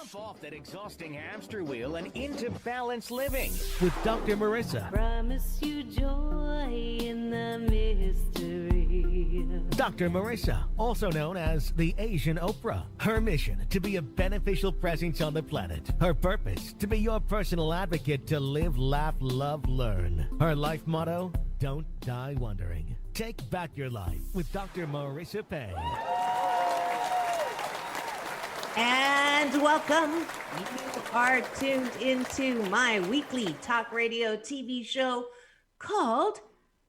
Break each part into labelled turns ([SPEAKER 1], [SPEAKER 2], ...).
[SPEAKER 1] Jump off that exhausting hamster wheel and into balanced living with Dr. Marissa.
[SPEAKER 2] Promise you joy in the mystery.
[SPEAKER 1] Dr. Marissa, also known as the Asian Oprah. Her mission, to be a beneficial presence on the planet. Her purpose, to be your personal advocate to live, laugh, love, learn. Her life motto, don't die wondering. Take back your life with Dr. Marissa Pay.
[SPEAKER 3] And welcome. You are tuned into my weekly talk radio TV show called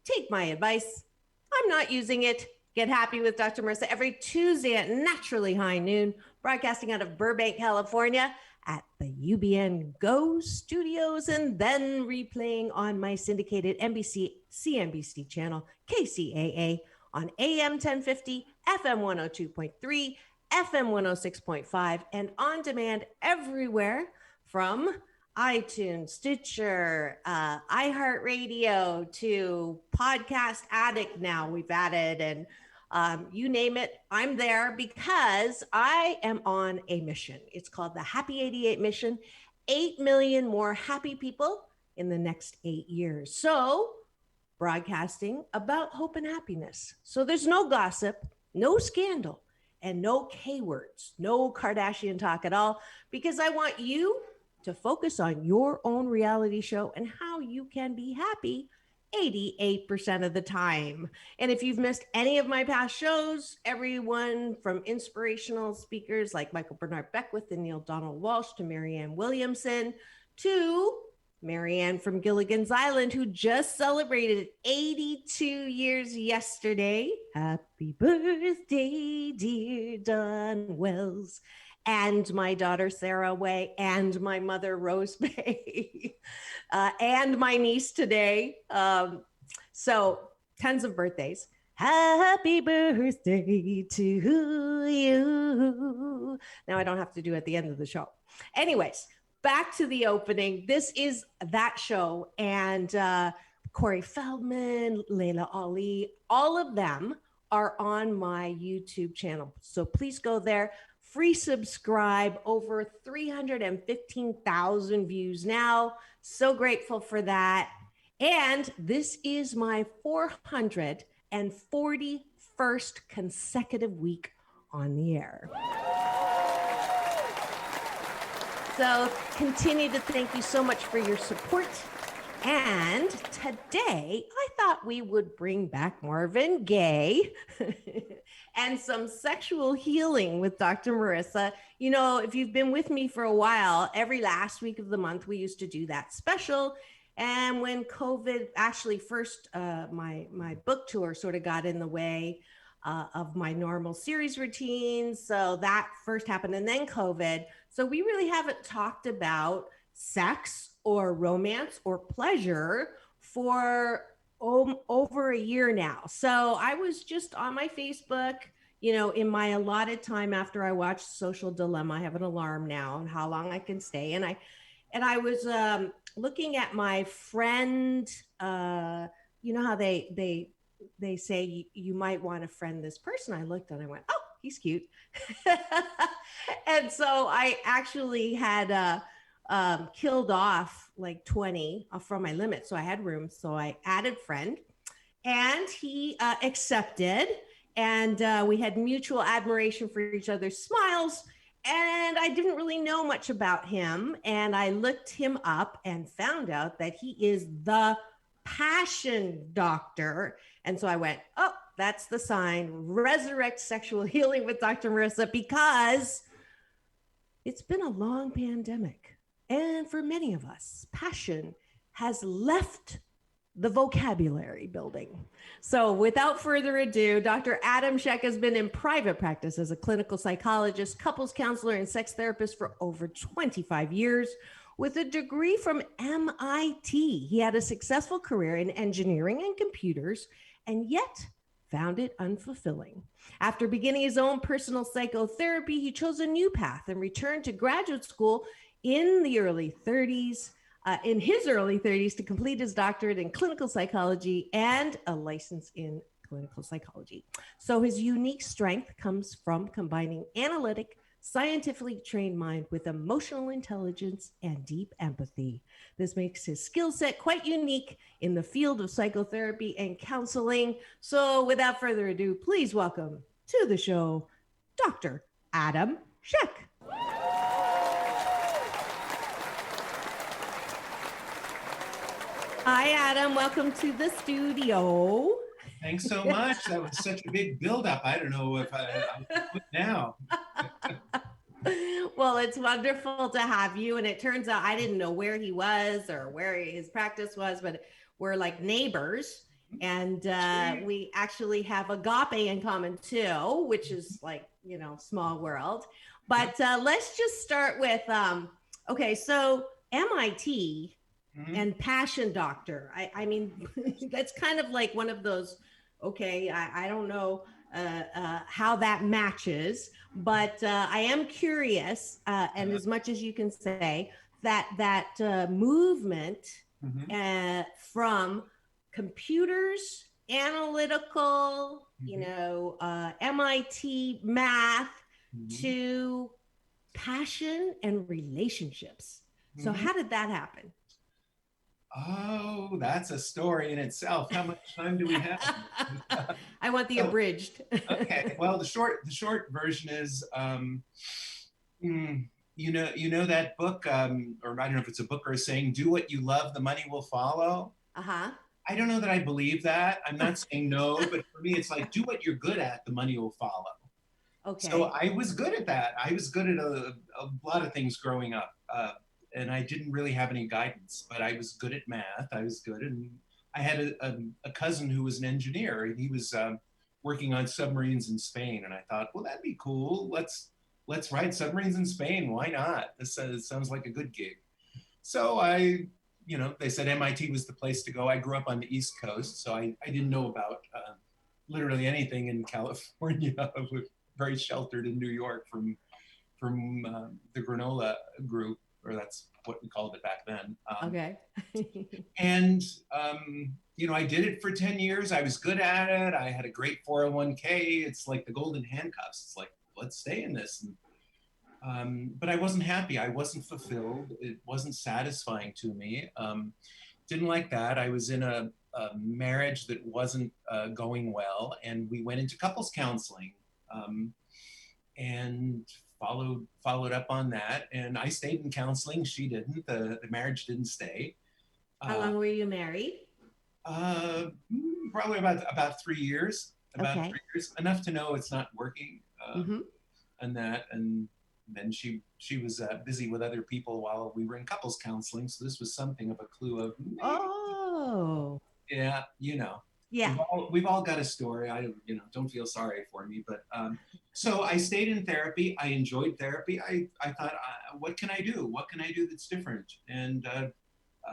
[SPEAKER 3] Take My Advice. I'm not using it. Get Happy with Dr. Marissa every Tuesday at naturally high noon, broadcasting out of Burbank, California at the UBN Go studios, and then replaying on my syndicated NBC CNBC channel, KCAA, on AM 1050, FM 102.3, FM 106.5, and on demand everywhere from iTunes, Stitcher, iHeartRadio to Podcast Addict. Now we've added, and you name it, I'm there because I am on a mission. It's called the Happy 88 Mission, 8 million more happy people in the next 8 years. So broadcasting about hope and happiness. So there's no gossip, no scandal, and no K words, no Kardashian talk at all, because I want you to focus on your own reality show and how you can be happy 88% of the time. And if you've missed any of my past shows, everyone from inspirational speakers like Michael Bernard Beckwith and Neil Donald Walsh to Marianne Williamson to Marianne from Gilligan's Island, who just celebrated 82 years yesterday. Happy birthday, dear Don Wells. And my daughter, Sarah Way, and my mother, Rose Bay, and my niece today. So tons of birthdays. Happy birthday to you. Now I don't have to do it at the end of the show. Anyways, back to the opening. This is that show. And Corey Feldman, Layla Ali, all of them are on my YouTube channel. So please go there. Free subscribe, over 315,000 views now. So grateful for that. And this is my 441st consecutive week on the air. So continue to thank you so much for your support. And today I thought we would bring back Marvin Gaye and some sexual healing with Dr. Marissa. You know, if you've been with me for a while, every last week of the month, we used to do that special. And when COVID actually first, my book tour sort of got in the way of my normal series routine. So that first happened, and then COVID. So we really haven't talked about sex or romance or pleasure for over a year now. So I was just on my Facebook, you know, in my allotted time after I watched Social Dilemma. I have an alarm now on how long I can stay. And I was looking at my friend, you know how they say you might want to friend this person. I looked and I went, oh, he's cute. And so I actually had killed off like 20 from my limit. So I had room. So I added friend and he accepted. And we had mutual admiration for each other's smiles. And I didn't really know much about him. And I looked him up and found out that he is the passion doctor. And so I went, oh, that's the sign. Resurrect sexual healing with Dr. Marissa, because it's been a long pandemic. And for many of us, passion has left the vocabulary building. So without further ado, Dr. Adam Sheck has been in private practice as a clinical psychologist, couples counselor, and sex therapist for over 25 years. With a degree from MIT, he had a successful career in engineering and computers, and yet found it unfulfilling. After beginning his own personal psychotherapy, he chose a new path and returned to graduate school in his early 30s to complete his doctorate in clinical psychology and a license in clinical psychology. So his unique strength comes from combining analytic, scientifically trained mind with emotional intelligence and deep empathy. This makes his skill set quite unique in the field of psychotherapy and counseling. So, without further ado, please welcome to the show Dr. Adam Sheck. Hi, Adam. Welcome to the studio.
[SPEAKER 4] Thanks so much. That was such a big buildup. I don't know if I'll quit now.
[SPEAKER 3] Well, it's wonderful to have you. And it turns out I didn't know where he was or where his practice was, but we're like neighbors. And we actually have agape in common too, which is like, small world. But let's just start with, okay, so MIT and passion doctor. I mean, that's kind of like one of those, okay, I don't know how that matches, but I am curious, and as much as you can say, that movement from computers, analytical, MIT math to passion and relationships. So how did that happen?
[SPEAKER 4] Oh, that's a story in itself. How much time do we have?
[SPEAKER 3] I want the abridged.
[SPEAKER 4] Okay. Well, the short version is, you know that book, or I don't know if it's a book or a saying, "Do what you love, the money will follow." I don't know that I believe that. I'm not saying no, but for me, it's like, do what you're good at, the money will follow.
[SPEAKER 3] Okay.
[SPEAKER 4] So I was good at that. I was good at a lot of things growing up. And I didn't really have any guidance, but I was good at math. I was good, and I had a cousin who was an engineer, and he was working on submarines in Spain. And I thought, well, that'd be cool. Let's ride submarines in Spain. Why not? This sounds like a good gig. So they said MIT was the place to go. I grew up on the East Coast, so I didn't know about literally anything in California. I was very sheltered in New York from the granola group, or that's what we called it back then.
[SPEAKER 3] Okay.
[SPEAKER 4] And, I did it for 10 years. I was good at it. I had a great 401k. It's like the golden handcuffs. It's like, let's stay in this. But I wasn't happy. I wasn't fulfilled. It wasn't satisfying to me. Didn't like that. I was in a marriage that wasn't going well. And we went into couples counseling. And followed up on that, and I stayed in counseling. She didn't. The marriage didn't stay.
[SPEAKER 3] How long were you married?
[SPEAKER 4] Probably about 3 years. About 3 years, enough to know it's not working. And then she was busy with other people while we were in couples counseling. So this was something of a clue of.
[SPEAKER 3] Oh.
[SPEAKER 4] Yeah, Yeah, we've all got a story. Don't feel sorry for me, but so I stayed in therapy. I enjoyed therapy. I thought, what can I do? What can I do that's different? And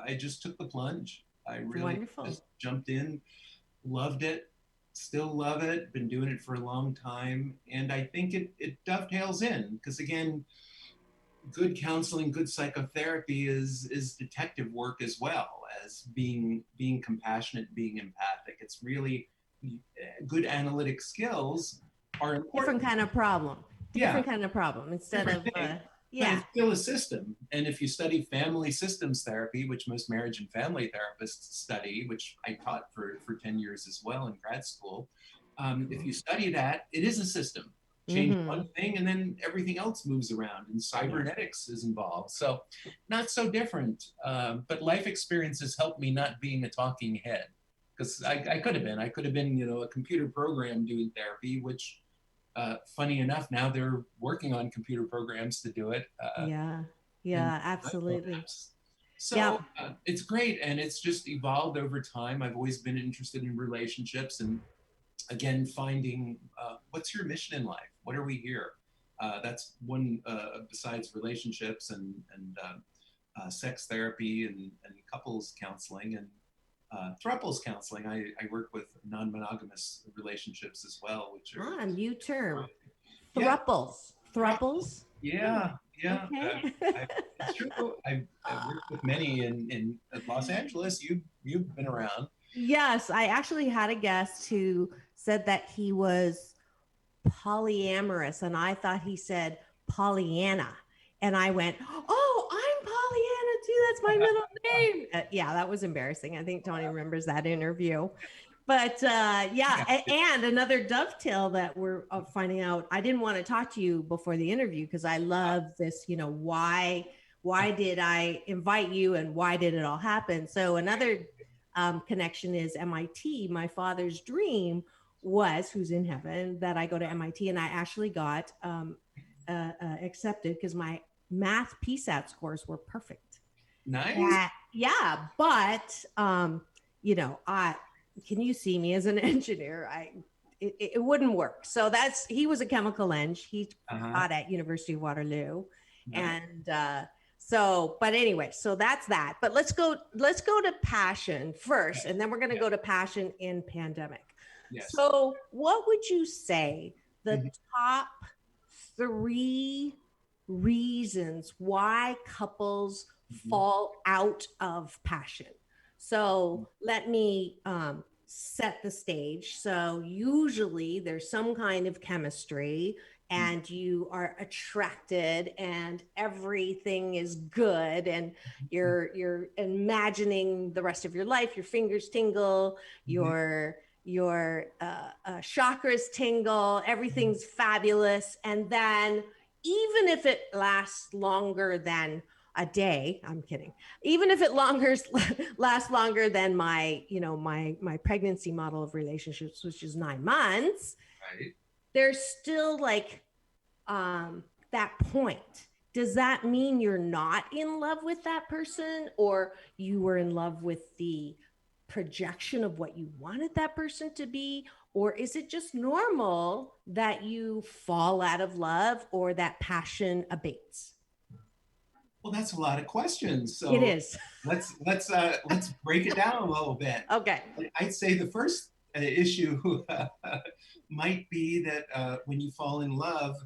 [SPEAKER 4] I just took the plunge. I really just jumped in, loved it, still love it. Been doing it for a long time, and I think it dovetails in because again, good counseling, good psychotherapy is detective work as well as being compassionate, being empathic. It's really good analytic skills are important.
[SPEAKER 3] Different kind of problem. Different kind of problem instead of
[SPEAKER 4] But it's still a system. And if you study family systems therapy, which most marriage and family therapists study, which I taught for 10 years as well in grad school, if you study that, it is a system. Change one thing and then everything else moves around, and cybernetics is involved. So not so different, but life experiences helped me not being a talking head, because I could have been a computer program doing therapy, which funny enough, now they're working on computer programs to do it.
[SPEAKER 3] Absolutely.
[SPEAKER 4] So it's great. And it's just evolved over time. I've always been interested in relationships, and again, finding what's your mission in life? What are we here? That's one, besides relationships and sex therapy and couples counseling and throuples counseling. I work with non-monogamous relationships as well, which are
[SPEAKER 3] a new term. Throuples. Throuples?
[SPEAKER 4] Yeah.
[SPEAKER 3] Okay.
[SPEAKER 4] It's true. I've worked with many in Los Angeles. You've been around.
[SPEAKER 3] Yes, I actually had a guest who said that he was polyamorous, and I thought he said Pollyanna. And I went, oh, I'm Pollyanna too. That's my middle name. Yeah, that was embarrassing. I think Tony remembers that interview. But and another dovetail that we're finding out. I didn't want to talk to you before the interview because I love this. Why did I invite you, and why did it all happen? So another connection is MIT. My father's dream was, who's in heaven, that I go to MIT, and I actually got accepted because my math PSAT scores were perfect.
[SPEAKER 4] Nice.
[SPEAKER 3] But can you see me as an engineer? It wouldn't work. So he was a chemical eng. He taught at University of Waterloo. Nice. And but anyway, so that's that. But let's go to passion first, and then we're going to go to passion in pandemic.
[SPEAKER 4] Yes.
[SPEAKER 3] So what would you say the top 3 reasons why couples fall out of passion? So let me set the stage. So usually there's some kind of chemistry and you are attracted and everything is good and you're imagining the rest of your life, your fingers tingle, your chakras tingle, everything's fabulous. And then even if it lasts longer than a day, I'm kidding. Even if it lasts longer than my pregnancy model of relationships, which is 9 months,
[SPEAKER 4] right,
[SPEAKER 3] there's still like that point. Does that mean you're not in love with that person, or you were in love with the projection of what you wanted that person to be? Or is it just normal that you fall out of love or that passion abates?
[SPEAKER 4] Well, that's a lot of questions. So
[SPEAKER 3] it is.
[SPEAKER 4] Let's break it down a little bit.
[SPEAKER 3] Okay.
[SPEAKER 4] I'd say the first issue might be that when you fall in love,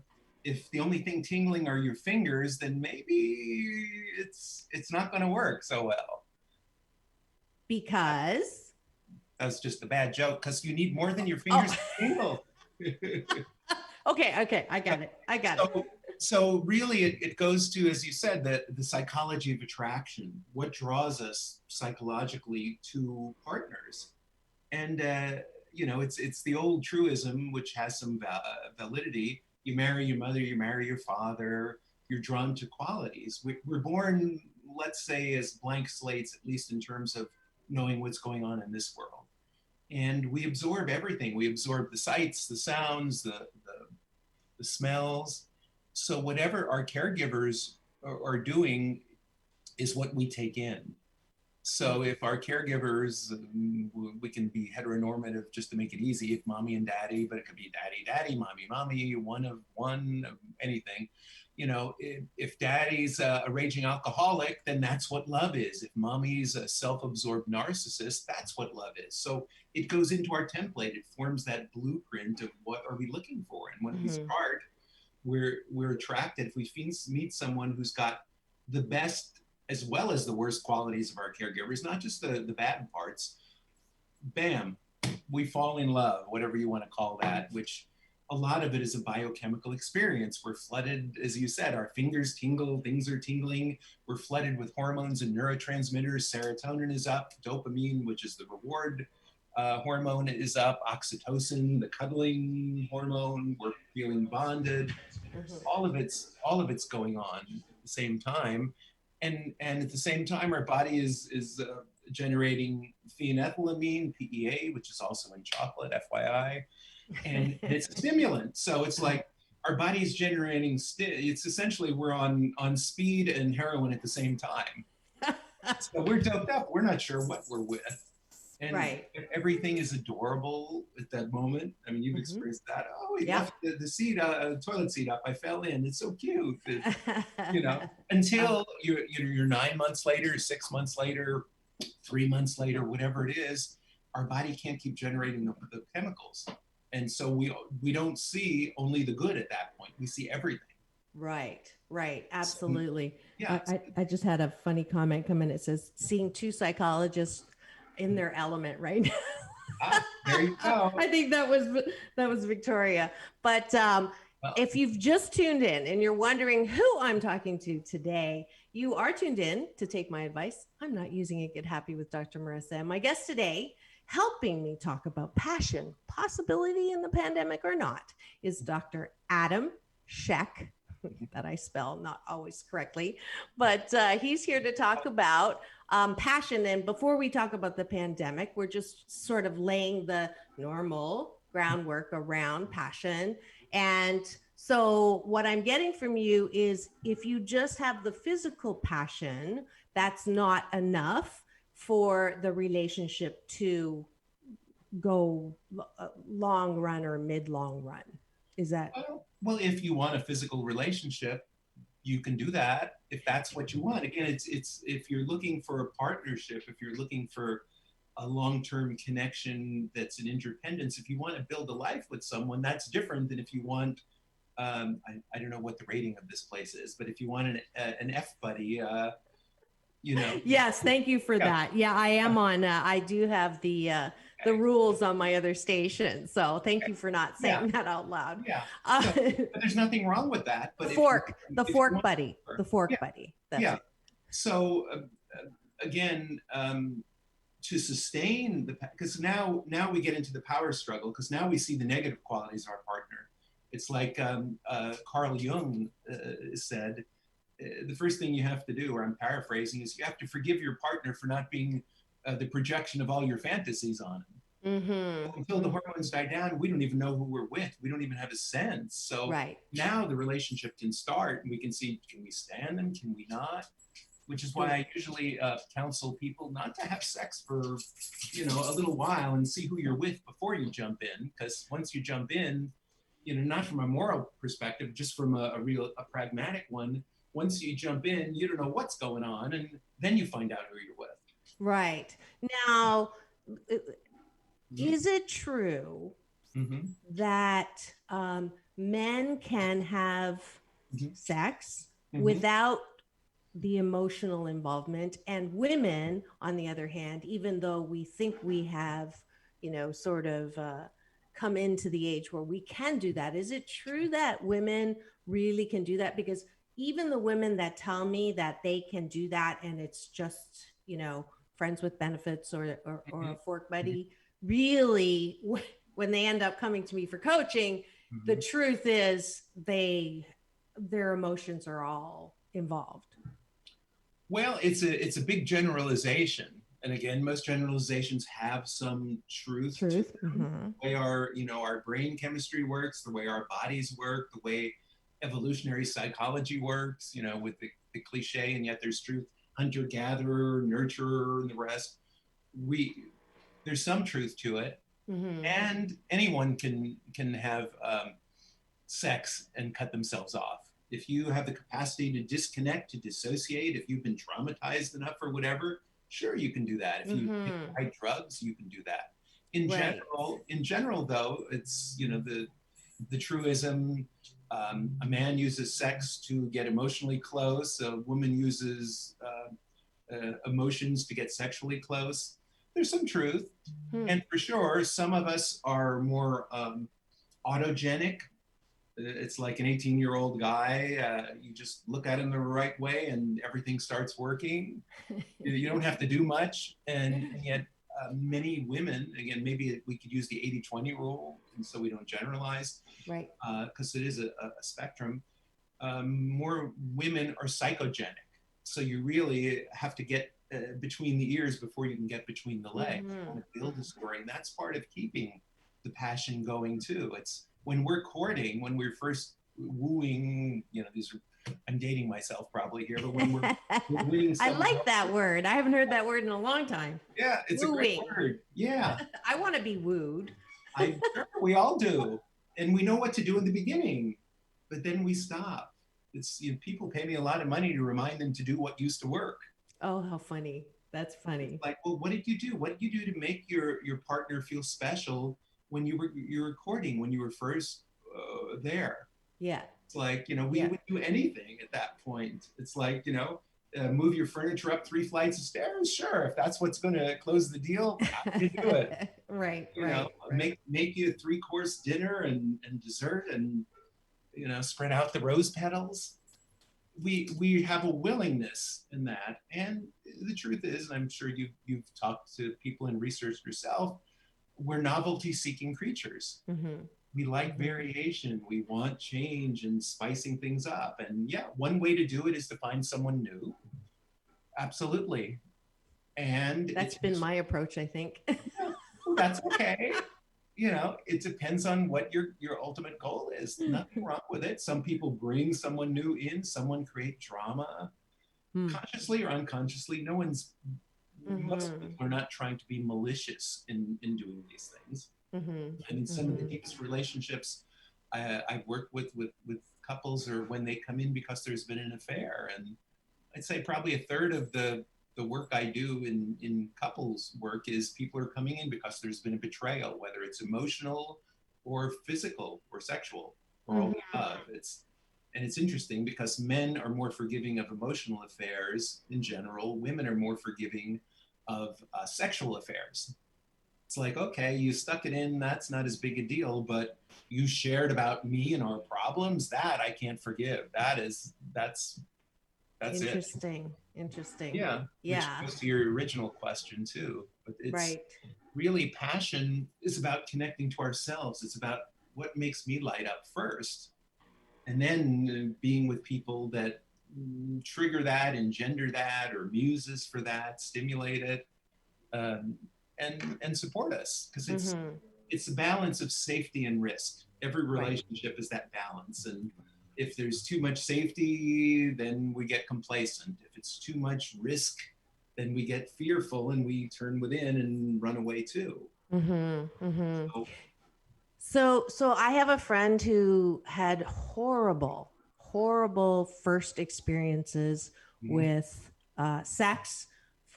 [SPEAKER 4] if the only thing tingling are your fingers, then maybe it's not going to work so well.
[SPEAKER 3] Because?
[SPEAKER 4] That's just a bad joke, because you need more than your fingers to tingle.
[SPEAKER 3] Okay, I got it.
[SPEAKER 4] So really it goes to, as you said, the psychology of attraction. What draws us psychologically to partners? And it's the old truism, which has some validity. You marry your mother, you marry your father, you're drawn to qualities. We're born, let's say, as blank slates, at least in terms of knowing what's going on in this world. And we absorb everything. We absorb the sights, the sounds, the smells. So whatever our caregivers are doing is what we take in. So if our caregivers, we can be heteronormative just to make it easy, if mommy and daddy, but it could be daddy, mommy, one of anything. If daddy's a raging alcoholic, then that's what love is. If mommy's a self-absorbed narcissist, that's what love is. So it goes into our template. It forms that blueprint of what are we looking for. And when we start, we're attracted. If we meet someone who's got the best as well as the worst qualities of our caregivers, not just the bad parts, bam, we fall in love, whatever you want to call that, which a lot of it is a biochemical experience. We're flooded, as you said, our fingers tingle, things are tingling. We're flooded with hormones and neurotransmitters. Serotonin is up, dopamine, which is the reward hormone, is up, oxytocin, the cuddling hormone. We're feeling bonded. All of it's going on at the same time. And at the same time, our body is generating phenethylamine, PEA, which is also in chocolate, FYI. And it's a stimulant. So it's like our body's generating, it's essentially we're on speed and heroin at the same time. So we're doped up. We're not sure what we're with. And everything is adorable at that moment. I mean, you've experienced that. Oh, he left the toilet seat up. I fell in. It's so cute. Until you're 9 months later, 6 months later, 3 months later, whatever it is, our body can't keep generating the chemicals. And so we don't see only the good at that point. We see everything. Right. Absolutely.
[SPEAKER 3] So, I just had a funny comment come in. It says, seeing 2 psychologists in their element right now.
[SPEAKER 4] There you go.
[SPEAKER 3] I think that was Victoria. But
[SPEAKER 4] Well,
[SPEAKER 3] If you've just tuned in and you're wondering who I'm talking to today, you are tuned in to Take My Advice. I'm not using it. Get happy with Dr. Marissa. And my guest today, helping me talk about passion, possibility in the pandemic or not, is Dr. Adam Sheck, that I spell not always correctly, but he's here to talk about passion. And before we talk about the pandemic, we're just sort of laying the normal groundwork around passion. And so what I'm getting from you is if you just have the physical passion, that's not enough for the relationship to go long run or mid-long run. Is that?
[SPEAKER 4] Well, if you want a physical relationship, you can do that if that's what you want. Again, it's if you're looking for a partnership, if you're looking for a long-term connection that's an interdependence, if you want to build a life with someone, that's different than if you want, I don't know what the rating of this place is, but if you want an F buddy, you know.
[SPEAKER 3] Yes, thank you for that. Yeah, I am on, I do have the rules on my other station. So thank you for not saying that out loud.
[SPEAKER 4] Yeah, but there's nothing wrong with that. But
[SPEAKER 3] the fork buddy. That's it.
[SPEAKER 4] So again, to sustain because now we get into the power struggle, because now we see the negative qualities of our partner. It's like Carl Jung said, the first thing you have to do, or I'm paraphrasing, is you have to forgive your partner for not being the projection of all your fantasies on him.
[SPEAKER 3] Mm-hmm.
[SPEAKER 4] Until the hormones die down, we don't even know who we're with. We don't even have a sense. So now the relationship can start, and we can see, can we stand them? Can we not? Which is why I usually counsel people not to have sex for, a little while and see who you're with before you jump in. Because once you jump in, not from a moral perspective, just from a pragmatic one, once you jump in, you don't know what's going on, and then you find out who you're with.
[SPEAKER 3] Right. Now, is it true that men can have sex without the emotional involvement, and women, on the other hand, even though we think we have, sort of come into the age where we can do that, is it true that women really can do that? Because even the women that tell me that they can do that and it's just, friends with benefits or a fork buddy, really, when they end up coming to me for coaching, the truth is their emotions are all involved.
[SPEAKER 4] Well, it's a big generalization. And again, most generalizations have some truth. To them. The way our brain chemistry works, the way our bodies work, the way evolutionary psychology works, with the cliche, and yet there's truth, hunter-gatherer, nurturer, and the rest. There's some truth to it. And anyone can have sex and cut themselves off. If you have the capacity to disconnect, to dissociate, if you've been traumatized enough or whatever, sure, you can do that. If you take the right drugs, you can do that. In general, though, it's, the truism, a man uses sex to get emotionally close. A woman uses emotions to get sexually close. There's some truth. And for sure, some of us are more autogenic. It's like an 18-year-old guy. You just look at him the right way and everything starts working. You don't have to do much. And yet many women, again, maybe we could use the 80-20 rule, and so we don't generalize, right? Because it is a spectrum. More women are psychogenic. So you really have to get between the ears before you can get between the legs. You want to build a story. And that's part of keeping the passion going too. It's when we're courting, when we're first wooing, I'm dating myself probably here, but when we're wooing
[SPEAKER 3] I like that word. I haven't heard that word in a long time.
[SPEAKER 4] Yeah, it's wooing. A great word. Yeah.
[SPEAKER 3] I want to be wooed.
[SPEAKER 4] We all do. And we know what to do in the beginning, but then we stop. It's people pay me a lot of money to remind them to do what used to work.
[SPEAKER 3] Oh, how funny. That's funny.
[SPEAKER 4] Like, well, what did you do? What did you do to make your partner feel special when you were courting, when you were first there?
[SPEAKER 3] Yeah.
[SPEAKER 4] It's like, we would do anything at that point. It's like, move your furniture up 3 flights of stairs. Sure. If that's what's going to close the deal, you do it.
[SPEAKER 3] Right.
[SPEAKER 4] Make you a 3-course dinner and dessert. And spread out the rose petals. We have a willingness in that, and the truth is, and I'm sure you've talked to people and researched yourself, we're novelty seeking creatures.
[SPEAKER 3] Mm-hmm.
[SPEAKER 4] We like variation. We want change and spicing things up. And yeah, one way to do it is to find someone new. Absolutely. And
[SPEAKER 3] That's been my approach, I think.
[SPEAKER 4] that's okay. It depends on what your ultimate goal is. Nothing wrong with it. Some people bring someone new in, someone create drama, consciously or unconsciously. Most people are not trying to be malicious in doing these things. I mean, some of the deepest relationships I've worked with couples are when they come in because there's been an affair. And I'd say probably a third of the work I do in couples work is people are coming in because there's been a betrayal, whether it's emotional or physical or sexual or all the above. It's interesting because men are more forgiving of emotional affairs in general. Women are more forgiving of sexual affairs. It's like, okay, you stuck it in, that's not as big a deal, but you shared about me and our problems, that I can't forgive. That's
[SPEAKER 3] Interesting.
[SPEAKER 4] it.
[SPEAKER 3] Interesting.
[SPEAKER 4] Yeah.
[SPEAKER 3] Yeah.
[SPEAKER 4] Which goes to your original question too. But it's
[SPEAKER 3] right.
[SPEAKER 4] Really, passion is about connecting to ourselves. It's about what makes me light up first. And then being with people that trigger that, engender that, or muses for that, stimulate it, and support us. Because it's a balance of safety and risk. Every relationship is that balance. And if there's too much safety, then we get complacent. If it's too much risk, then we get fearful and we turn within and run away too.
[SPEAKER 3] So I have a friend who had horrible first experiences with sex,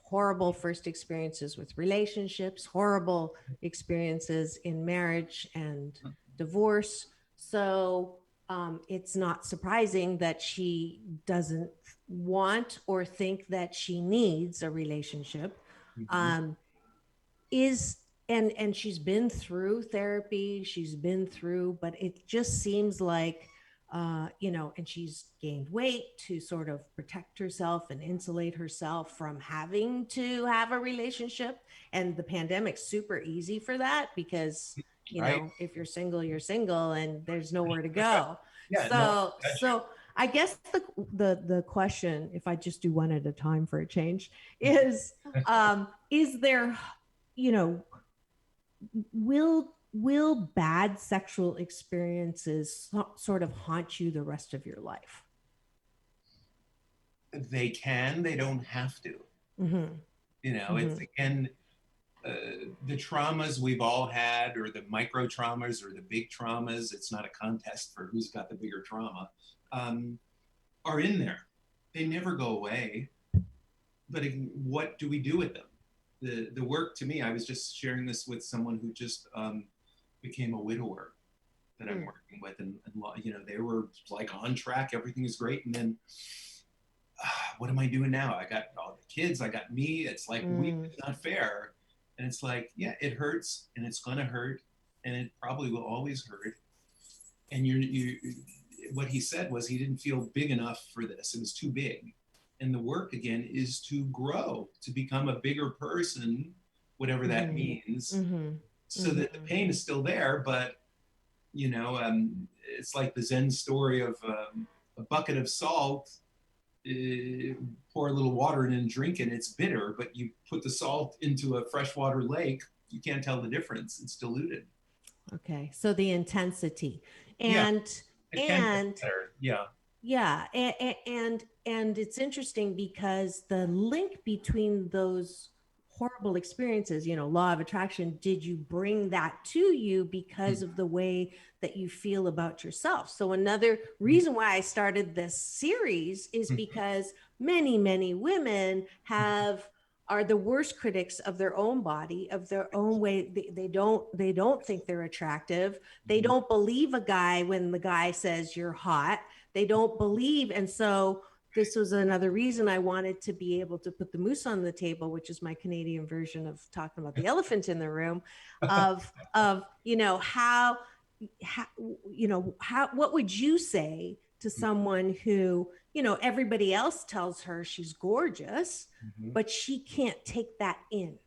[SPEAKER 3] horrible first experiences with relationships, horrible experiences in marriage and divorce. So it's not surprising that she doesn't want or think that she needs a relationship. And she's been through therapy, but it just seems like, and she's gained weight to sort of protect herself and insulate herself from having to have a relationship. And the pandemic's super easy for that because, if you're single, you're single and there's nowhere to go. So I guess the question, if I just do one at a time for a change, is there, will bad sexual experiences sort of haunt you the rest of your life?
[SPEAKER 4] They can, they don't have to. It's again, the traumas we've all had, or the micro traumas or the big traumas, it's not a contest for who's got the bigger trauma, are in there. They never go away. But what do we do with them? The work, to me, I was just sharing this with someone who just became a widower that I'm working with, and they were like on track, everything is great, and then what am I doing now? I got all the kids, I got me. It's like it's not fair, and it's like, yeah, it hurts, and it's gonna hurt, and it probably will always hurt. And you what he said was he didn't feel big enough for this; it was too big. And the work again is to grow, to become a bigger person, whatever that means, so that the pain is still there. But, it's like the Zen story of a bucket of salt, pour a little water in and drink it, it's bitter, but you put the salt into a freshwater lake, you can't tell the difference. It's diluted.
[SPEAKER 3] Okay. So the intensity and it's interesting because the link between those horrible experiences, law of attraction, did you bring that to you because of the way that you feel about yourself? So another reason why I started this series is because many, many women are the worst critics of their own body, of their own way. They don't think they're attractive. They don't believe a guy when the guy says you're hot. They don't believe. And so this was another reason I wanted to be able to put the moose on the table, which is my Canadian version of talking about the elephant in the room, of how what would you say to someone who, everybody else tells her she's gorgeous, but she can't take that in?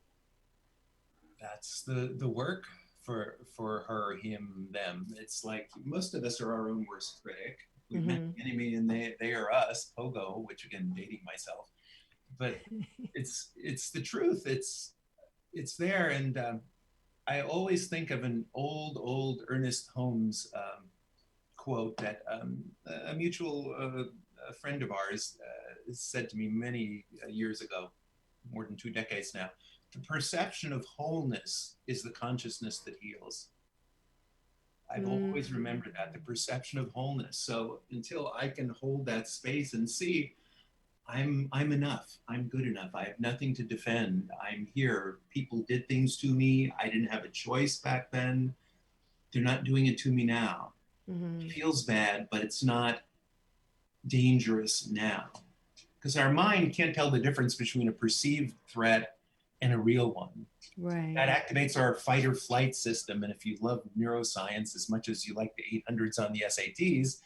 [SPEAKER 4] That's the work for her, him, them. It's like most of us are our own worst critic. We've met the enemy and they are us, pogo, which again, dating myself. But it's the truth. It's there. And I always think of an old Ernest Holmes quote that a mutual a friend of ours said to me many years ago, more than 2 decades now. The perception of wholeness is the consciousness that heals. I've always remembered that, the perception of wholeness. So until I can hold that space and see, I'm enough, I'm good enough, I have nothing to defend, I'm here. People did things to me, I didn't have a choice back then. They're not doing it to me now. It feels bad, but it's not dangerous now. Because our mind can't tell the difference between a perceived threat and a real one.
[SPEAKER 3] Right.
[SPEAKER 4] That activates our fight or flight system. And if you love neuroscience as much as you like the 800s on the SATs,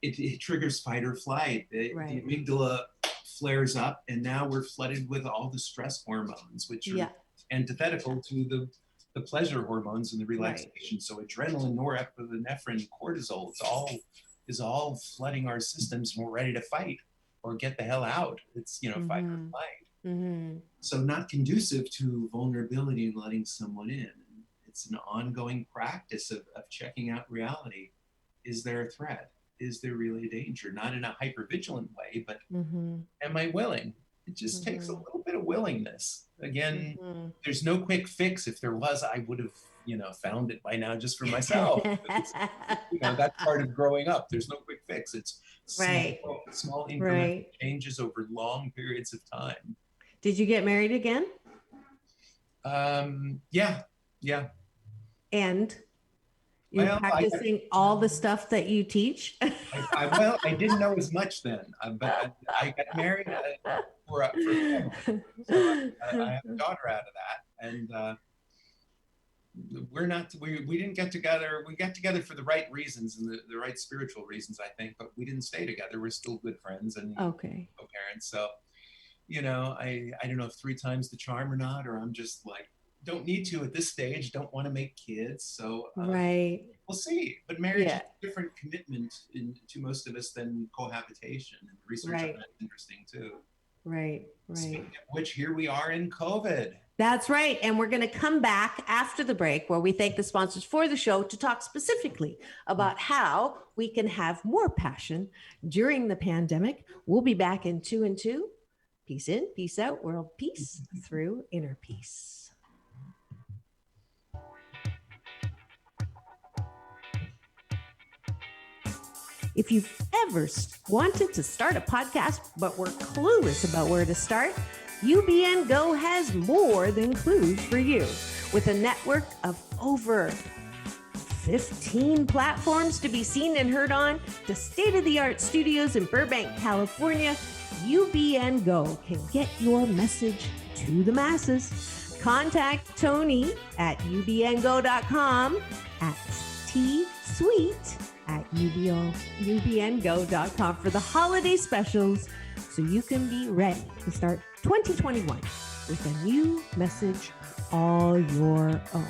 [SPEAKER 4] it triggers fight or flight. The amygdala flares up, and now we're flooded with all the stress hormones, which are antithetical to the pleasure hormones and the relaxation. So adrenaline, norepinephrine, cortisol, is all flooding our systems, and we're ready to fight or get the hell out. It's fight or flight. So not conducive to vulnerability and letting someone in. It's an ongoing practice of checking out reality. Is there a threat? Is there really a danger? Not in a hypervigilant way, but am I willing? It just takes a little bit of willingness. Again, there's no quick fix. If there was, I would have found it by now just for myself. That's part of growing up. There's no quick fix. It's small incremental changes over long periods of time.
[SPEAKER 3] Did you get married again?
[SPEAKER 4] Yeah.
[SPEAKER 3] And you're practicing all the stuff that you teach?
[SPEAKER 4] I didn't know as much then, but I got married for family. So I have a daughter out of that. And we didn't get together. We got together for the right reasons and the right spiritual reasons, I think, but we didn't stay together. We're still good friends and co-parents. So, I don't know if 3 times the charm or not, or I'm just like, don't need to at this stage, don't want to make kids. So we'll see. But marriage is a different commitment to most of us than cohabitation. And the research on that is interesting too. Right. Speaking of which, here we are in COVID.
[SPEAKER 3] That's right. And we're going to come back after the break where we thank the sponsors for the show to talk specifically about how we can have more passion during the pandemic. We'll be back in 2 and 2. Peace in, peace out, world peace through inner peace. If you've ever wanted to start a podcast but were clueless about where to start, UBN Go has more than clues for you. With a network of over 15 platforms to be seen and heard on, to state-of-the-art studios in Burbank, California, UBN Go can get your message to the masses. Contact Tony at ubngo.com, at tsweet@ubngo.com for the holiday specials, so you can be ready to start 2021 with a new message all your own.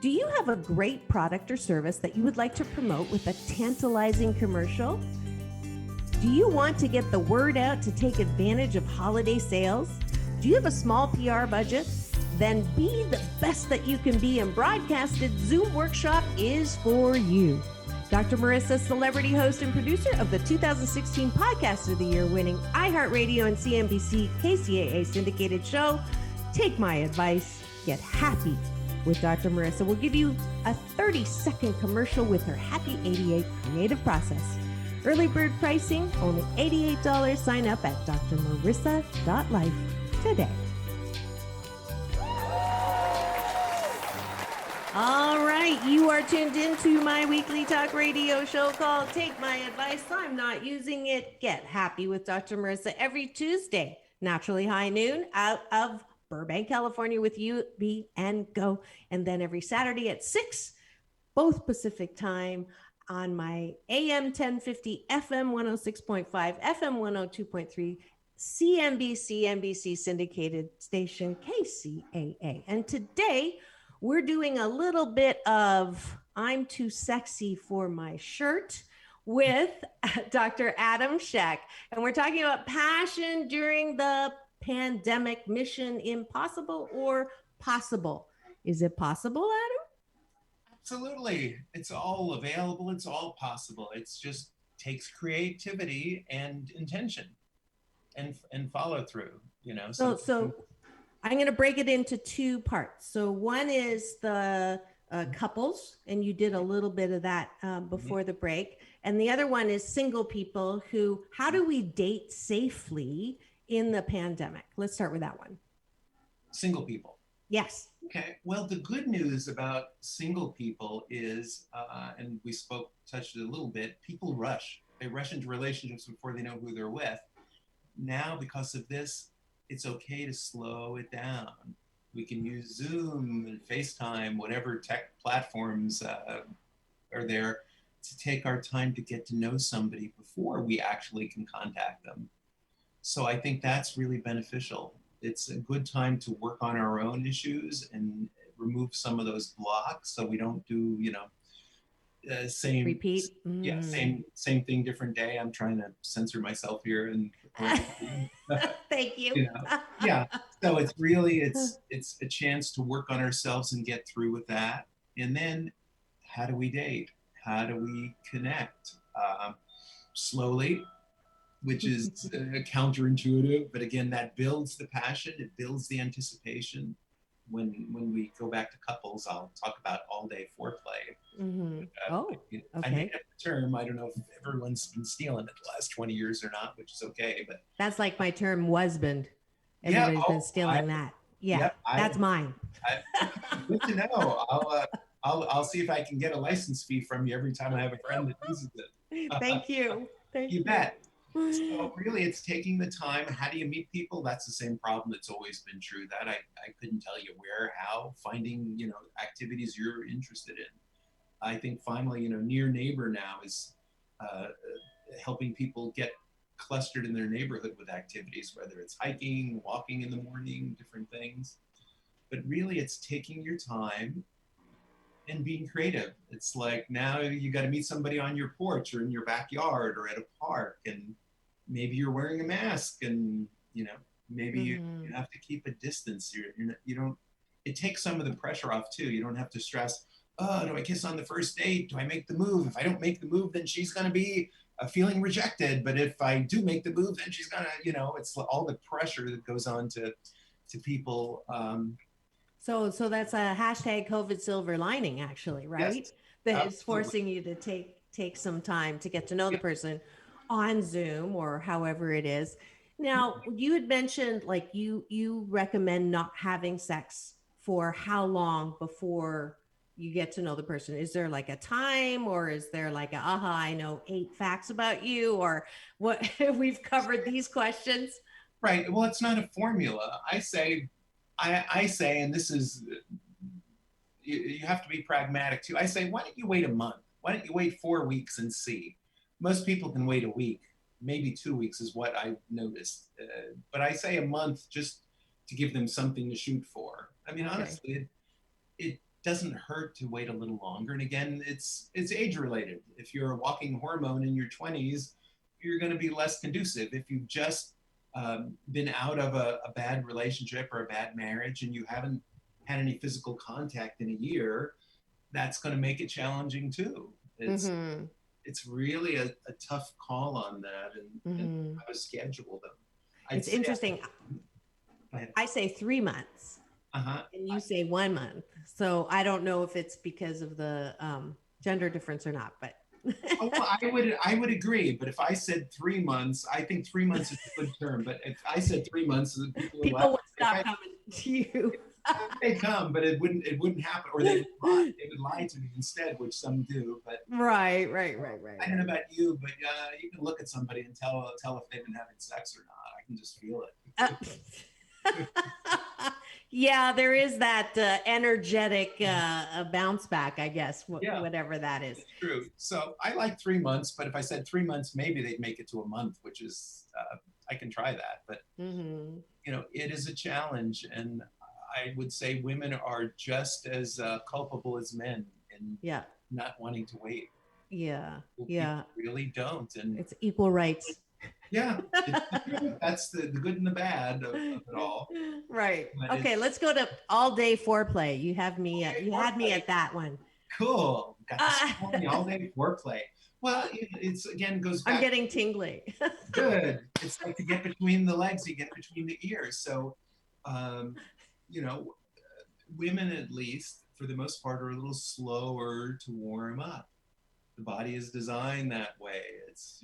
[SPEAKER 3] Do you have a great product or service that you would like to promote with a tantalizing commercial? Do you want to get the word out to take advantage of holiday sales? Do you have a small PR budget? Then be the best that you can be, and Broadcasted Zoom Workshop is for you. Dr. Marissa, celebrity host and producer of the 2016 Podcast of the Year winning iHeartRadio and CNBC KCAA syndicated show, Take My Advice, Get Happy with Dr. Marissa, will give you a 30-second commercial with her Happy 88 creative process. Early bird pricing, only $88. Sign up at drmarissa.life today. All right, you are tuned into my weekly talk radio show called Take My Advice. I'm not using it. Get Happy with Dr. Marissa every Tuesday, Naturally High Noon out of Burbank, California with you, be and go. And then every Saturday at 6, both Pacific time on my AM 1050, FM 106.5, FM 102.3, CNBC, NBC syndicated station KCAA. And today we're doing a little bit of I'm Too Sexy for My Shirt with Dr. Adam Sheck. And we're talking about passion during the pandemic. Mission impossible or possible? Is it possible, Adam?
[SPEAKER 4] Absolutely. It's all available. It's all possible. It's just takes creativity and intention and follow through, you know.
[SPEAKER 3] So I'm going to break it into 2 parts. So one is the couples, and you did a little bit of that before the break. And the other one is single people who, how do we date safely in the pandemic? Let's start with that one.
[SPEAKER 4] Single people.
[SPEAKER 3] Yes.
[SPEAKER 4] Okay. Well, the good news about single people is, and we touched it a little bit, people rush. They rush into relationships before they know who they're with. Now, because of this, it's okay to slow it down. We can use Zoom and FaceTime, whatever tech platforms are there, to take our time to get to know somebody before we actually can contact them. So I think that's really beneficial. It's a good time to work on our own issues and remove some of those blocks so we don't do, same
[SPEAKER 3] repeat.
[SPEAKER 4] Yeah, same thing, different day. I'm trying to censor myself here and
[SPEAKER 3] thank you.
[SPEAKER 4] Yeah. So it's really it's a chance to work on ourselves and get through with that. And then how do we date? How do we connect? Slowly, which is counterintuitive, but again, that builds the passion, it builds the anticipation. When we go back to couples, I'll talk about all-day foreplay.
[SPEAKER 3] Mm-hmm. Okay.
[SPEAKER 4] I made up the term. I don't know if everyone's been stealing it the last 20 years or not, which is okay. But
[SPEAKER 3] that's like my term, husband. Everybody's been stealing that. Yeah, that's mine.
[SPEAKER 4] Good to know. I'll see if I can get a license fee from you every time I have a friend that uses it.
[SPEAKER 3] Thank you.
[SPEAKER 4] You bet. So really, it's taking the time. How do you meet people? That's the same problem that's always been true. That I couldn't tell you where, how, finding, activities you're interested in. I think finally, near neighbor now is helping people get clustered in their neighborhood with activities, whether it's hiking, walking in the morning, different things. But really, it's taking your time and being creative. It's like now you got to meet somebody on your porch or in your backyard or at a park, and maybe you're wearing a mask, and maybe you have to keep a distance. You don't. It takes some of the pressure off too. You don't have to stress. Oh, do I kiss on the first date? Do I make the move? If I don't make the move, then she's gonna be feeling rejected. But if I do make the move, then she's gonna. It's all the pressure that goes on to people.
[SPEAKER 3] So that's a hashtag COVID silver lining, actually, right?
[SPEAKER 4] Yes,
[SPEAKER 3] that is forcing you to take some time to get to know the person on Zoom or however it is. Now, you had mentioned like you recommend not having sex for how long before you get to know the person? Is there like a time, or is there like I know 8 facts about you, or what? We've covered these questions.
[SPEAKER 4] Right. Well, it's not a formula. I say, and this is, you have to be pragmatic too. I say, why don't you wait a month? Why don't you wait 4 weeks and see? Most people can wait a week, maybe 2 weeks is what I've noticed. But I say a month just to give them something to shoot for. I mean, honestly, it doesn't hurt to wait a little longer. And again, it's age related. If you're a walking hormone in your 20s, you're going to be less conducive. If you've just been out of a bad relationship or a bad marriage and you haven't had any physical contact in a year, that's going to make it challenging too. It's really a tough call on that, and how to schedule them.
[SPEAKER 3] It's interesting. I say 3 months, and you say 1 month. So I don't know if it's because of the gender difference or not, but.
[SPEAKER 4] I would agree, but if I said 3 months, I think 3 months is a good term. But if I said 3 months,
[SPEAKER 3] people would stop coming to you.
[SPEAKER 4] They come, but it wouldn't happen, or they would lie to me instead, which some do. But
[SPEAKER 3] Right.
[SPEAKER 4] I don't know about you, but you can look at somebody and tell if they've been having sex or not. I can just feel it.
[SPEAKER 3] Yeah, there is that energetic bounce back, I guess,
[SPEAKER 4] Yeah.
[SPEAKER 3] whatever that is.
[SPEAKER 4] It's true. So I like 3 months, but if I said 3 months, maybe they'd make it to a month, which is I can try that. But it is a challenge, and I would say women are just as culpable as men in not wanting to wait.
[SPEAKER 3] Yeah.
[SPEAKER 4] People really don't, and
[SPEAKER 3] it's equal rights.
[SPEAKER 4] Yeah, that's the good and the bad of it all.
[SPEAKER 3] Right.
[SPEAKER 4] But
[SPEAKER 3] okay, let's go to all day foreplay. You have me. You had me at that one.
[SPEAKER 4] Cool. Got this all day foreplay. Well, it's again goes back.
[SPEAKER 3] I'm getting tingly.
[SPEAKER 4] Good. It's like to get between the legs, you get between the ears. So, women at least, for the most part, are a little slower to warm up. The body is designed that way. It's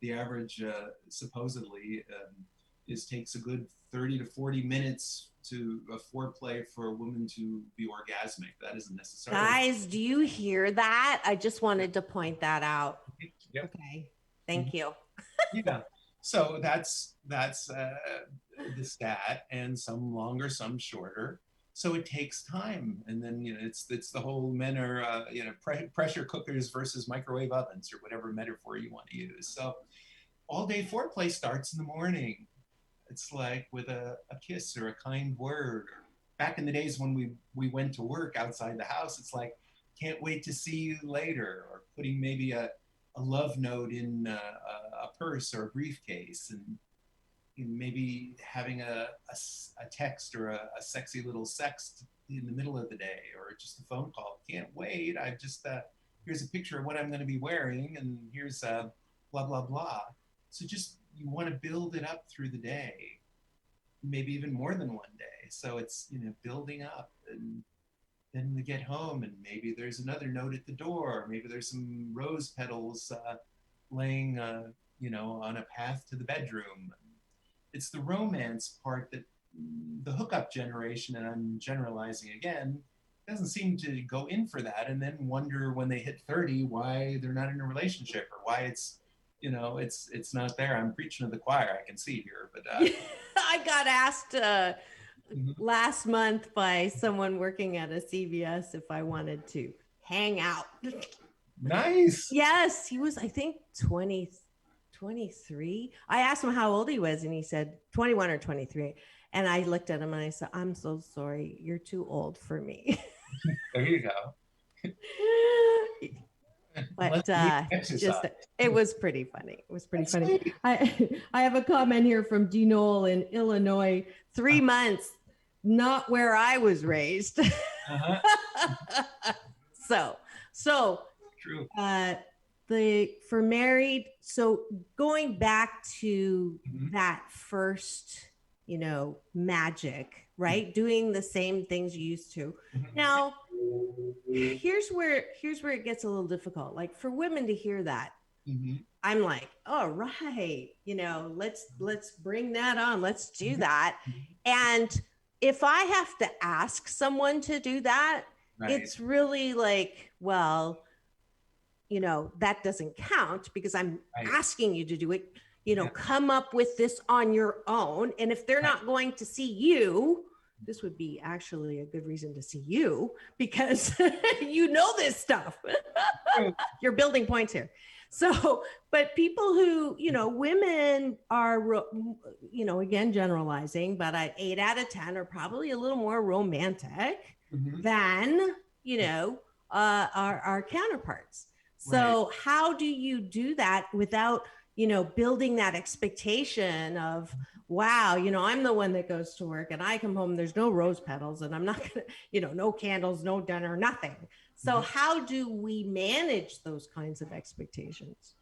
[SPEAKER 4] the average supposedly takes a good 30 to 40 minutes to a foreplay for a woman to be orgasmic. That isn't necessarily.
[SPEAKER 3] Guys, do you hear that? I just wanted to point that out.
[SPEAKER 4] Yep.
[SPEAKER 3] Okay. Thank you.
[SPEAKER 4] Yeah. So that's the stat, and some longer, some shorter. So it takes time, and then it's the whole men are pressure cookers versus microwave ovens, or whatever metaphor you want to use. So all day foreplay starts in the morning. It's like with a kiss or a kind word. Or back in the days when we went to work outside the house, it's like, can't wait to see you later, or putting maybe a love note in a purse or a briefcase, and maybe having a text or a sexy little sext in the middle of the day, or just a phone call. Can't wait. I've just here's a picture of what I'm going to be wearing, and here's blah blah blah. So just you want to build it up through the day, maybe even more than one day. So it's building up, and then we get home, and maybe there's another note at the door. Maybe there's some rose petals laying on a path to the bedroom. It's the romance part that the hookup generation, and I'm generalizing again, doesn't seem to go in for that, and then wonder when they hit 30 why they're not in a relationship, or why it's not there. I'm preaching to the choir, I can see here, but
[SPEAKER 3] I got asked last month by someone working at a CVS if I wanted to hang out.
[SPEAKER 4] Nice.
[SPEAKER 3] Yes, he was, I think, 23. I asked him how old he was, and he said 21 or 23. And I looked at him and I said, I'm so sorry. You're too old for me.
[SPEAKER 4] There you go.
[SPEAKER 3] But it was pretty funny. It was pretty funny. I have a comment here from D. Noel in Illinois. 3 months, not where I was raised. So
[SPEAKER 4] true.
[SPEAKER 3] For married, so going back to that first, magic, right? Doing the same things you used to. Now, here's where it gets a little difficult. Like for women to hear that, I'm like, all right, let's bring that on. Let's do that. And if I have to ask someone to do that, it's really like, well, that doesn't count because I'm asking you to do it. Come up with this on your own. And if they're not going to see you, this would be actually a good reason to see you, because this stuff. You're building points here. So, but people who, women are, again, generalizing, but at 8 out of 10 are probably a little more romantic than, our counterparts. So how do you do that without, building that expectation of, wow, I'm the one that goes to work and I come home, there's no rose petals and I'm not going to, no candles, no dinner, nothing. So how do we manage those kinds of expectations?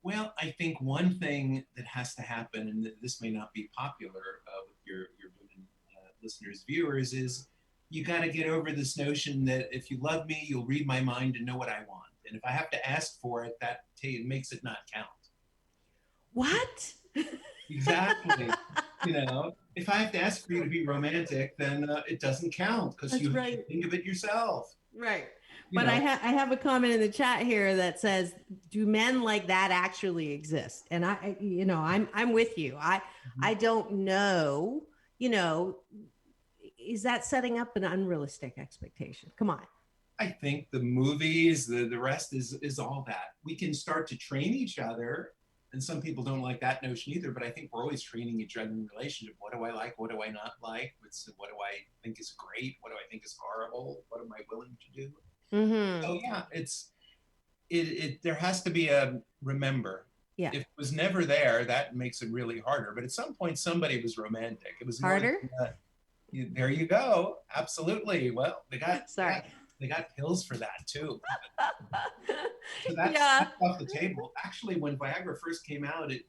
[SPEAKER 4] Well, I think one thing that has to happen, and this may not be popular with your women listeners, viewers, is you got to get over this notion that if you love me, you'll read my mind and know what I want. And if I have to ask for it, that makes it not count.
[SPEAKER 3] What?
[SPEAKER 4] Exactly. if I have to ask for you to be romantic, then it doesn't count because
[SPEAKER 3] That's
[SPEAKER 4] you
[SPEAKER 3] right.
[SPEAKER 4] think of it yourself.
[SPEAKER 3] Right.
[SPEAKER 4] You
[SPEAKER 3] But
[SPEAKER 4] know,
[SPEAKER 3] I have a comment in the chat here that says, "Do men like that actually exist?" And I'm with you. I don't know. You know, is that setting up an unrealistic expectation? Come on.
[SPEAKER 4] I think the movies, the rest is all that. We can start to train each other, and some people don't like that notion either. But I think we're always training each other in relationship. What do I like? What do I not like? What do I think is great? What do I think is horrible? What am I willing to do?
[SPEAKER 3] Mm-hmm.
[SPEAKER 4] So yeah, it. There has to be a remember.
[SPEAKER 3] Yeah.
[SPEAKER 4] If it was never there, that makes it really harder. But at some point, somebody was romantic. It was more
[SPEAKER 3] Harder.
[SPEAKER 4] there you go. Absolutely. Well,
[SPEAKER 3] Sorry.
[SPEAKER 4] they got pills for that too. So
[SPEAKER 3] Yeah.
[SPEAKER 4] that's off the table. Actually, when Viagra first came out, it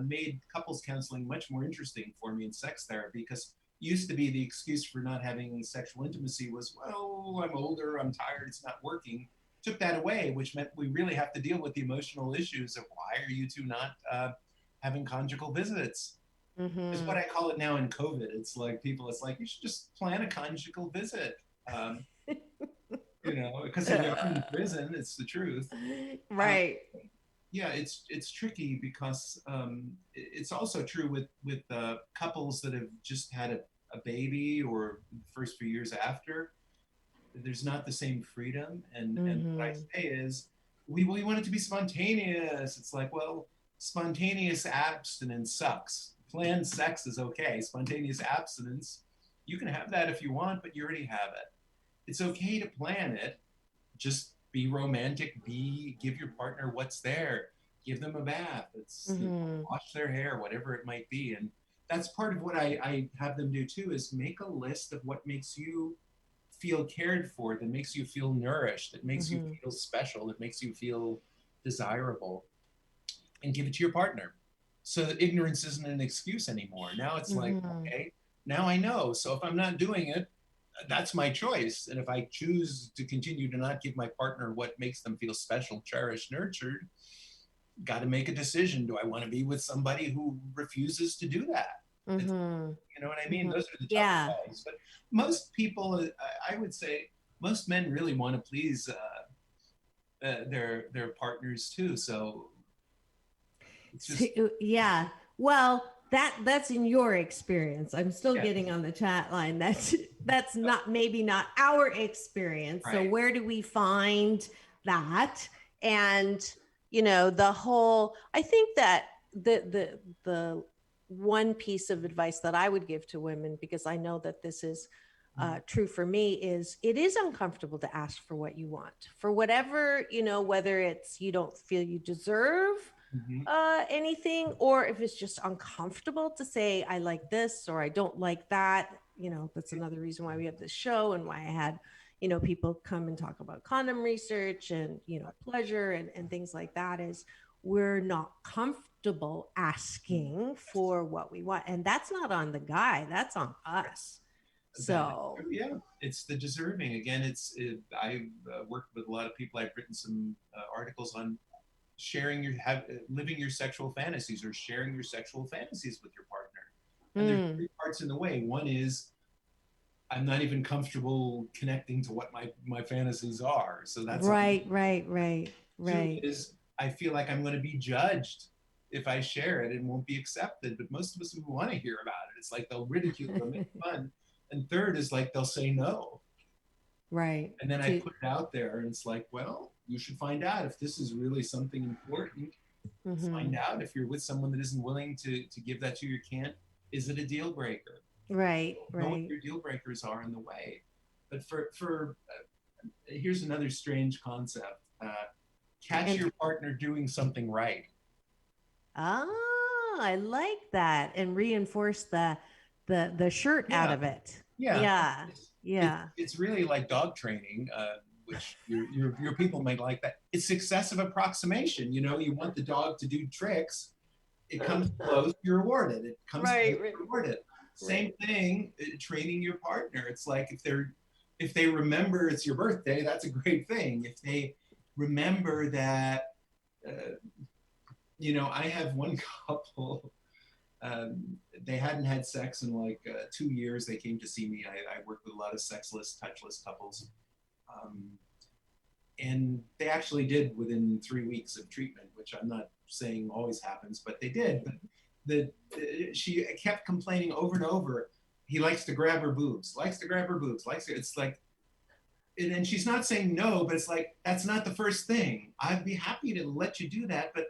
[SPEAKER 4] made couples counseling much more interesting for me in sex therapy because used to be the excuse for not having sexual intimacy was, well, I'm older, I'm tired, it's not working. Took that away, which meant we really have to deal with the emotional issues of why are you two not having conjugal visits? Is what I call it now in COVID. It's like it's like you should just plan a conjugal visit. Because they're in prison, it's the truth.
[SPEAKER 3] Right.
[SPEAKER 4] Yeah, it's tricky because it's also true with couples that have just had a baby or the first few years after. There's not the same freedom, and what I say is we want it to be spontaneous. It's like, well, spontaneous abstinence sucks. Planned sex is okay. Spontaneous abstinence, you can have that if you want, but you already have it. It's okay to plan it. Just be romantic. Give your partner what's there. Give them a bath. Wash their hair, whatever it might be. And that's part of what I have them do too, is make a list of what makes you feel cared for, that makes you feel nourished, that makes you feel special, that makes you feel desirable, and give it to your partner. So that ignorance isn't an excuse anymore. Now it's like, okay, now I know. So if I'm not doing it, that's my choice. And if I choose to continue to not give my partner what makes them feel special, cherished, nurtured, got to make a decision. Do I want to be with somebody who refuses to do that? You know what I mean? Those are the tough calls. But most people, I would say, most men really want to please their partners too. So it's just,
[SPEAKER 3] yeah. Well, that's in your experience. I'm still getting on the chat line. That's not maybe not our experience. Right. So where do we find that? And the whole, I think that the one piece of advice that I would give to women, because I know that this is true for me, is it is uncomfortable to ask for what you want, for whatever, whether it's you don't feel you deserve anything, or if it's just uncomfortable to say, I like this or I don't like that. That's another reason why we have this show and why I had, people come and talk about condom research and, pleasure and things like that, is we're not comfortable asking for what we want. And that's not on the guy, that's on us. So
[SPEAKER 4] yeah, it's the deserving. Again, I've worked with a lot of people. I've written some articles on living your sexual fantasies, or sharing your sexual fantasies with your partner. And there's three parts in the way. One is, I'm not even comfortable connecting to what my fantasies are. So that's
[SPEAKER 3] right.
[SPEAKER 4] Two is, I feel like I'm going to be judged if I share it and won't be accepted. But most of us who want to hear about it, it's like they'll ridicule it or make fun. And third is like they'll say no.
[SPEAKER 3] Right.
[SPEAKER 4] And then I put it out there, and it's like, well, you should find out if this is really something important. Find out if you're with someone that isn't willing to give that to you. Is it a deal breaker?
[SPEAKER 3] Right.
[SPEAKER 4] Know what your deal breakers are in the way. But for here's another strange concept. Catch your partner doing something right.
[SPEAKER 3] Oh, I like that. And reinforce the shirt out of it.
[SPEAKER 4] Yeah. It's really like dog training, which your people might like that. It's successive approximation. You want the dog to do tricks. It comes close, you're rewarded. It comes close, you're rewarded. Same thing, training your partner. It's like if they remember it's your birthday, that's a great thing. If they remember that, I have one couple They hadn't had sex in like 2 years. They came to see me. I work with a lot of sexless, touchless couples. And they actually did within 3 weeks of treatment, which I'm not saying always happens, but they did. But she kept complaining over and over, he likes to grab her boobs, it's like, and she's not saying no, but it's like, that's not the first thing. I'd be happy to let you do that, but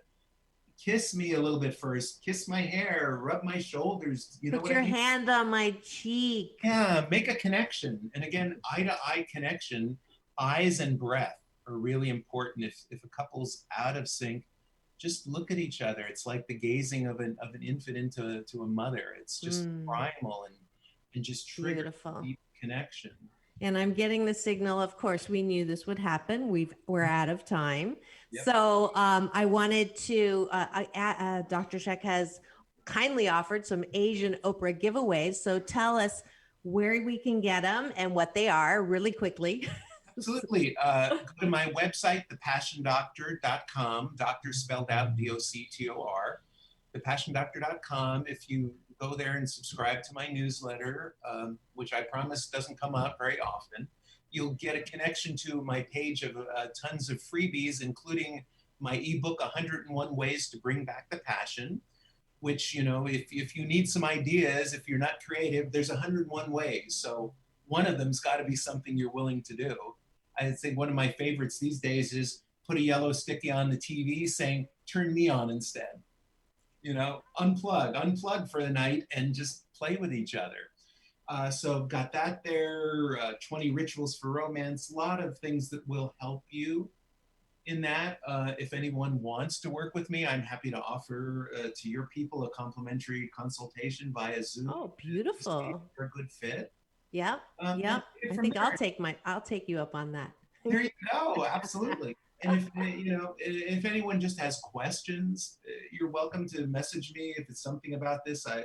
[SPEAKER 4] kiss me a little bit first, kiss my hair, rub my shoulders, you know.
[SPEAKER 3] Put your hand on my cheek.
[SPEAKER 4] Yeah, make a connection. And again, eye to eye connection, eyes and breath are really important. If a couple's out of sync, just look at each other. It's like the gazing of an infant into a mother. It's just primal and just trigger deep connection.
[SPEAKER 3] And I'm getting the signal. Of course, we knew this would happen. We're out of time. Yep. So I wanted to, Dr. Sheck has kindly offered some Asian Oprah giveaways. So tell us where we can get them and what they are really quickly.
[SPEAKER 4] Absolutely. Go to my website, thepassiondoctor.com, doctor spelled out DOCTOR, thepassiondoctor.com. If you go there and subscribe to my newsletter, which I promise doesn't come out very often, you'll get a connection to my page of tons of freebies, including my ebook, 101 Ways to Bring Back the Passion, which, you know, if you need some ideas, if you're not creative, there's 101 ways. So one of them's got to be something you're willing to do. I'd say one of my favorites these days is put a yellow sticky on the TV saying, turn me on instead. You know, unplug for the night and just play with each other. So got that there, 20 rituals for romance, a lot of things that will help you in that. If anyone wants to work with me, I'm happy to offer to your people a complimentary consultation via Zoom.
[SPEAKER 3] Oh, beautiful.
[SPEAKER 4] For a good fit.
[SPEAKER 3] Yep. Yep. I think there. I'll take you up on that.
[SPEAKER 4] There you go. Absolutely. And if anyone just has questions, you're welcome to message me. If it's something about this, I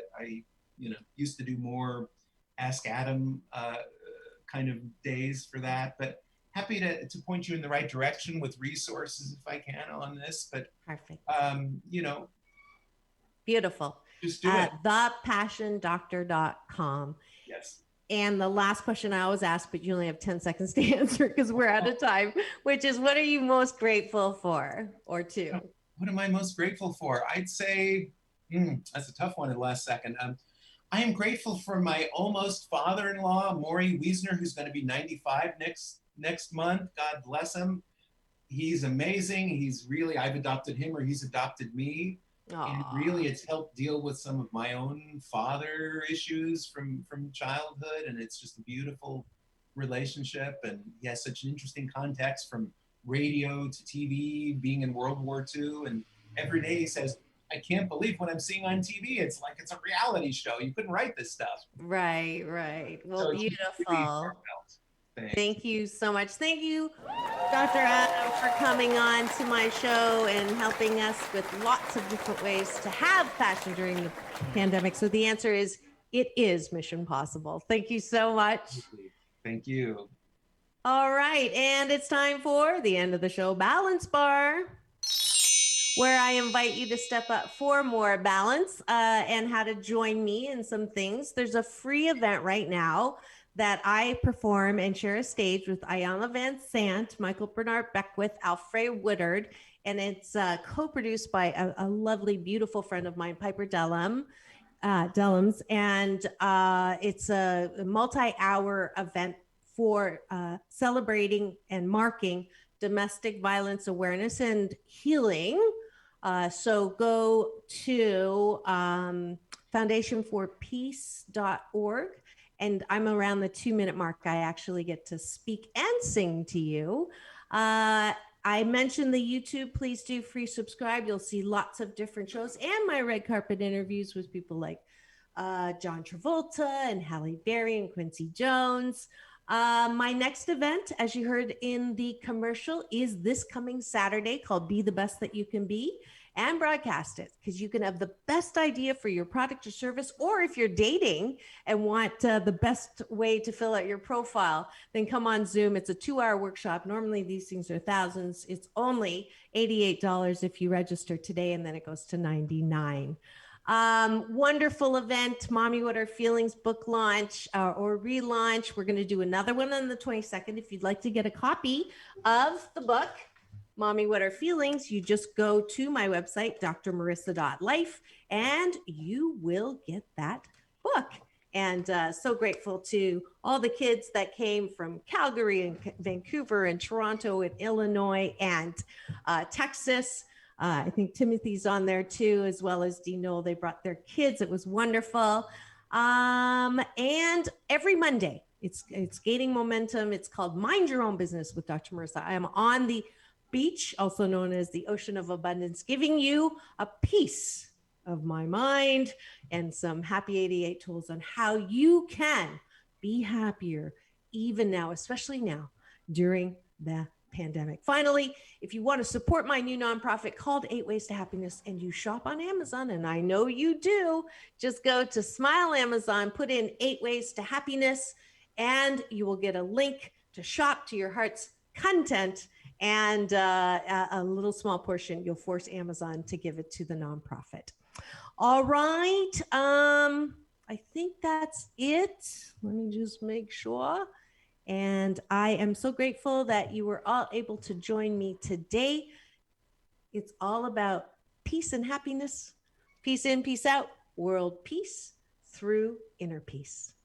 [SPEAKER 4] used to do more Ask Adam kind of days for that, but happy to point you in the right direction with resources if I can on this. But
[SPEAKER 3] perfect. Beautiful.
[SPEAKER 4] Just do it.
[SPEAKER 3] Thepassiondoctor.com.
[SPEAKER 4] Yes.
[SPEAKER 3] And the last question I always ask, but you only have 10 seconds to answer because we're out of time, which is, what are you most grateful for or to?
[SPEAKER 4] What am I most grateful for? I'd say, that's a tough one in the last second. I am grateful for my almost father-in-law, Maury Wiesner, who's going to be 95 next month. God bless him. He's amazing. I've adopted him, or he's adopted me. Aww. And really, it's helped deal with some of my own father issues from childhood, and it's just a beautiful relationship. And he has such an interesting context from radio to TV, being in World War II, and every day he says, I can't believe what I'm seeing on TV. It's like it's a reality show. You couldn't write this stuff.
[SPEAKER 3] Right. Well, so beautiful. Thank you so much. Thank you, Dr. Adam, for coming on to my show and helping us with lots of different ways to have passion during the pandemic. So the answer is, it is mission possible. Thank you so much.
[SPEAKER 4] Thank you.
[SPEAKER 3] All right. And it's time for the end of the show, Balance Bar, where I invite you to step up for more balance and how to join me in some things. There's a free event right now that I perform and share a stage with Ayanna Van Sant, Michael Bernard Beckwith, Alfred Woodard, and it's co-produced by a lovely, beautiful friend of mine, Piper Dellums, and it's a multi-hour event for celebrating and marking domestic violence awareness and healing. So go to foundationforpeace.org. And I'm around the 2-minute mark. I actually get to speak and sing to you. I mentioned the YouTube. Please do free subscribe. You'll see lots of different shows and my red carpet interviews with people like John Travolta and Halle Berry and Quincy Jones. My next event, as you heard in the commercial, is this coming Saturday, called Be the Best That You Can Be, and broadcast it, because you can have the best idea for your product or service, or if you're dating and want the best way to fill out your profile, then come on Zoom. It's a 2-hour workshop. Normally these things are thousands. It's only $88 if you register today, and then it goes to $99. Wonderful event, Mommy What Are Feelings book launch or relaunch. We're going to do another one on the 22nd. If you'd like to get a copy of the book, Mommy What Are Feelings, you just go to my website, drmarissa.life, and you will get that book. And so grateful to all the kids that came from Calgary and Vancouver and Toronto and Illinois and Texas. I think Timothy's on there too, as well as Dino. They brought their kids. It was wonderful. And every Monday, it's gaining momentum. It's called Mind Your Own Business with Dr. Marissa. I am on the beach, also known as the Ocean of Abundance, giving you a piece of my mind and some Happy 88 tools on how you can be happier even now, especially now during the pandemic. Finally, if you want to support my new nonprofit called 8 Ways to Happiness and you shop on Amazon, and I know you do, just go to Smile Amazon, put in 8 Ways to Happiness, and you will get a link to shop to your heart's content. And a little small portion, you'll force Amazon to give it to the nonprofit. All right. I think that's it. Let me just make sure. And I am so grateful that you were all able to join me today. It's all about peace and happiness. Peace in, peace out. World peace through inner peace.